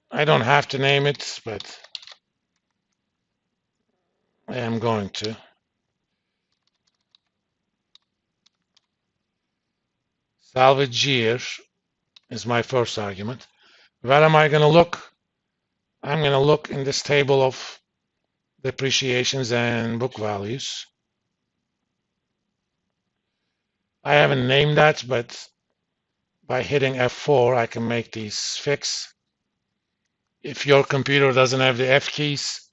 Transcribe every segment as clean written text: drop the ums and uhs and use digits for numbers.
I don't have to name it, but I am going to. Salvage year is my first argument. Where am I going to look? I'm going to look in this table of depreciations and book values. I haven't named that, but by hitting F4, I can make these fix. If your computer doesn't have the F keys,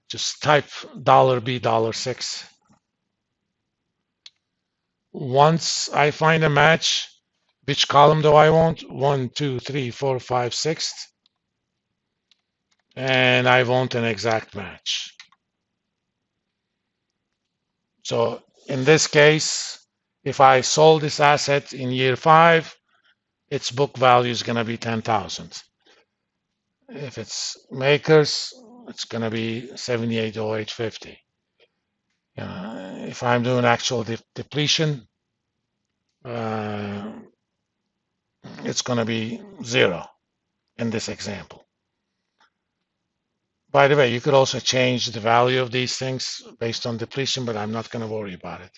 just type $B $6. Once I find a match, which column do I want? 1, 2, 3, 4, 5, 6. And I want an exact match. So in this case, if I sold this asset in year 5, its book value is going to be 10,000. If it's makers, it's going to be 780850. If I'm doing actual depletion, it's going to be 0 in this example. By the way, you could also change the value of these things based on depletion, but I'm not going to worry about it.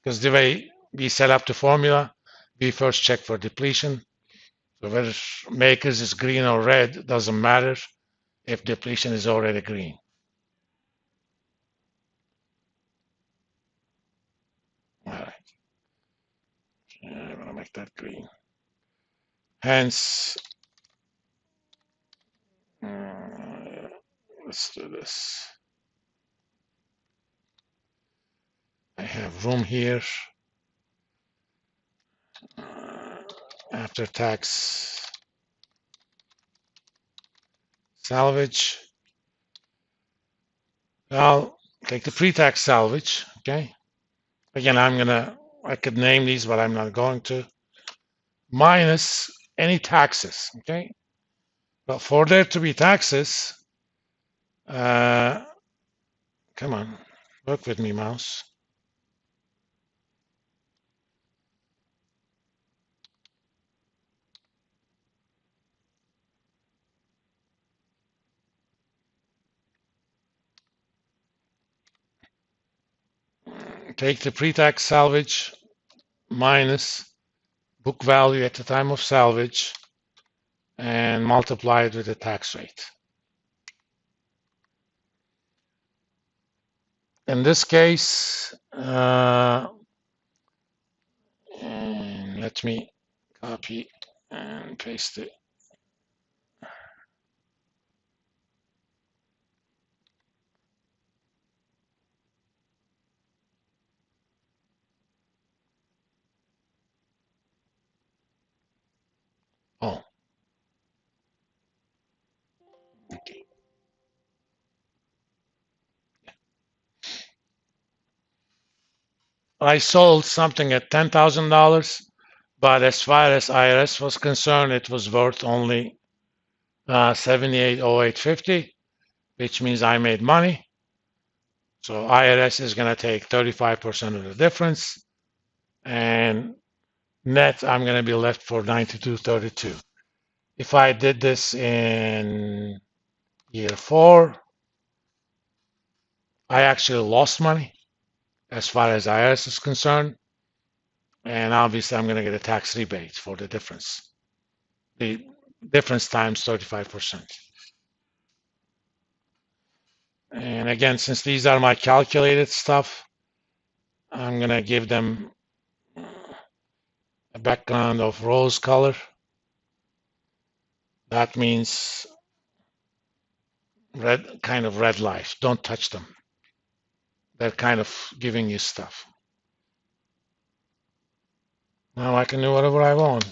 Because the way we set up the formula, we first check for depletion. So whether makers is green or red doesn't matter if depletion is already green. All right. I'm going to make that green. Hence, let's do this. I have room here. After tax salvage. I'll take the pre-tax salvage. Okay. Again, I could name these, but I'm not going to. Minus any taxes. Okay. But for there to be taxes, come on, work with me, mouse. Take the pre-tax salvage minus book value at the time of salvage and multiply it with the tax rate. In this case, let me copy and paste it. Oh, okay. I sold something at $10,000, but as far as IRS was concerned, it was worth only 780850, which means I made money. So IRS is going to take 35% of the difference, and net I'm going to be left for 9232. If I did this in year 4, I actually lost money as far as IRS is concerned, and obviously I'm going to get a tax rebate for the difference. The difference times 35%. And again, since these are my calculated stuff, I'm going to give them a background of rose color. That means red, kind of red light. Don't touch them. They're kind of giving you stuff. Now I can do whatever I want.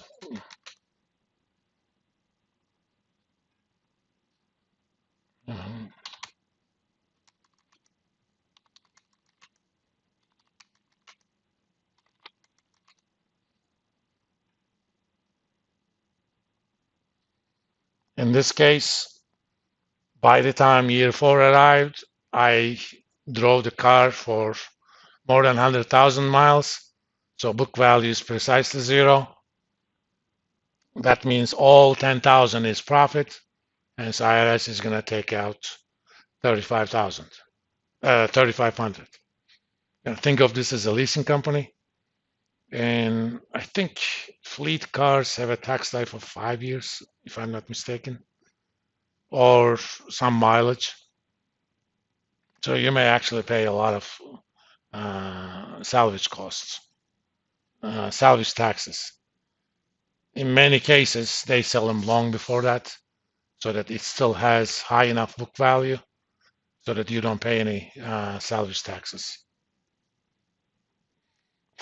In this case, by the time year 4 arrived, I drove the car for more than 100,000 miles. So book value is precisely 0. That means all 10,000 is profit. and so IRS is going to take out 3,500. Think of this as a leasing company, and I think fleet cars have a tax life of 5 years, if I'm not mistaken, or some mileage. So you may actually pay a lot of salvage costs, salvage taxes. In many cases, they sell them long before that, so that it still has high enough book value, so that you don't pay any salvage taxes.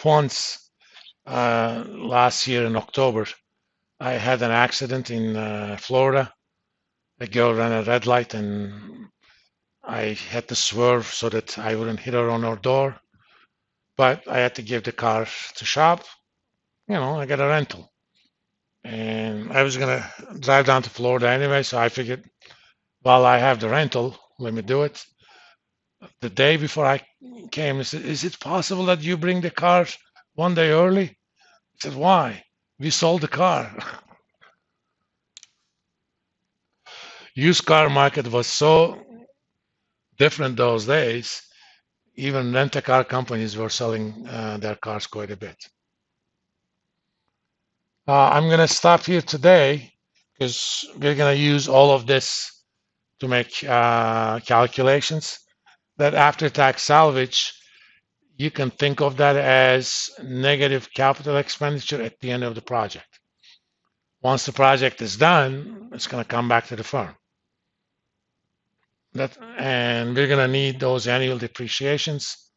Once last year in October, I had an accident in Florida. A girl ran a red light, and I had to swerve so that I wouldn't hit her on her door. But I had to give the car to shop. I got a rental. And I was going to drive down to Florida anyway, so I figured, while I have the rental, let me do it. The day before I came, I said, is it possible that you bring the car one day early? I said, why? We sold the car. Used car market was so different those days. Even rent-a-car companies were selling their cars quite a bit. I'm going to stop here today because we're going to use all of this to make calculations. That after-tax salvage, you can think of that as negative capital expenditure at the end of the project. Once the project is done, it's going to come back to the firm. And we're going to need those annual depreciations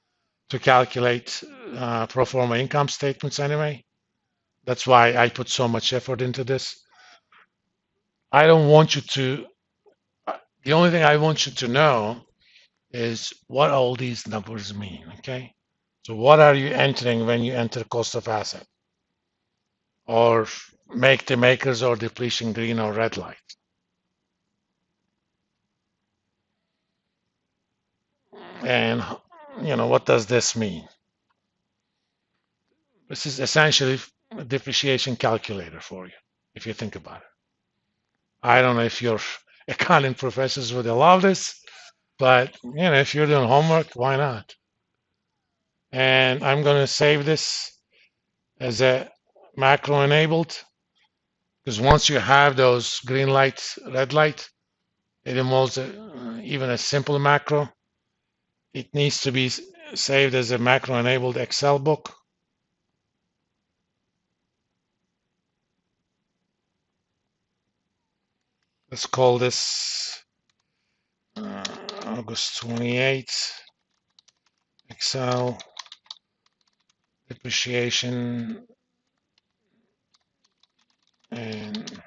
to calculate pro forma income statements anyway. That's why I put so much effort into this. I don't want you to, the only thing I want you to know is what all these numbers mean, okay? So what are you entering when you enter cost of asset? Or make the makers or depletion green or red light? And, what does this mean? This is essentially a depreciation calculator for you, if you think about it. I don't know if your accounting professors would allow this, but if you're doing homework, why not? And I'm going to save this as a macro enabled, because once you have those green light, red light, it involves even a simple macro. It needs to be saved as a macro enabled Excel book. Let's call this August 28th Excel depreciation and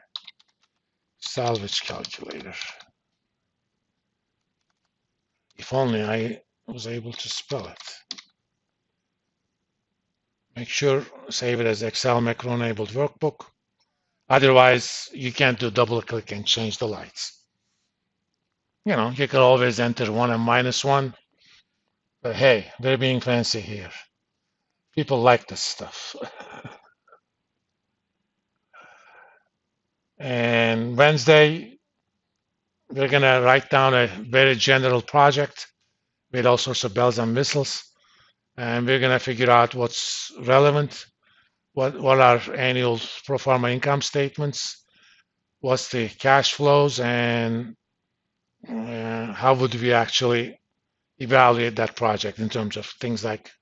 salvage calculator. If only I was able to spell it. Make sure save it as Excel macro enabled workbook. Otherwise, you can't do double click and change the lights. You can always enter 1 and -1, but hey, they're being fancy here. People like this stuff. And Wednesday, we're going to write down a very general project with all sorts of bells and whistles. And we're going to figure out what's relevant, what are annual pro forma income statements, what's the cash flows, and how would we actually evaluate that project in terms of things like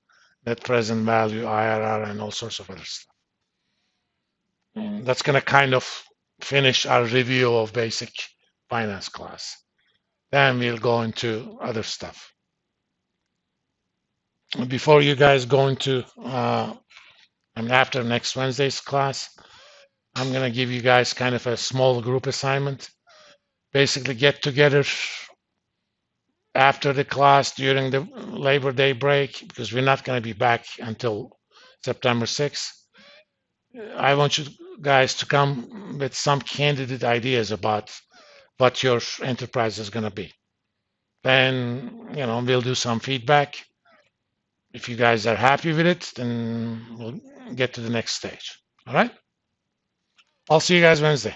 net present value, IRR, and all sorts of other stuff. And that's going to kind of finish our review of basic finance class. Then we'll go into other stuff. Before you guys go into and after next Wednesday's class, I'm going to give you guys kind of a small group assignment. Basically get together after the class during the Labor Day break, because we're not going to be back until September 6th. I want you guys to come with some candidate ideas about what your enterprise is going to be. Then, we'll do some feedback. If you guys are happy with it, then we'll get to the next stage. All right? I'll see you guys Wednesday.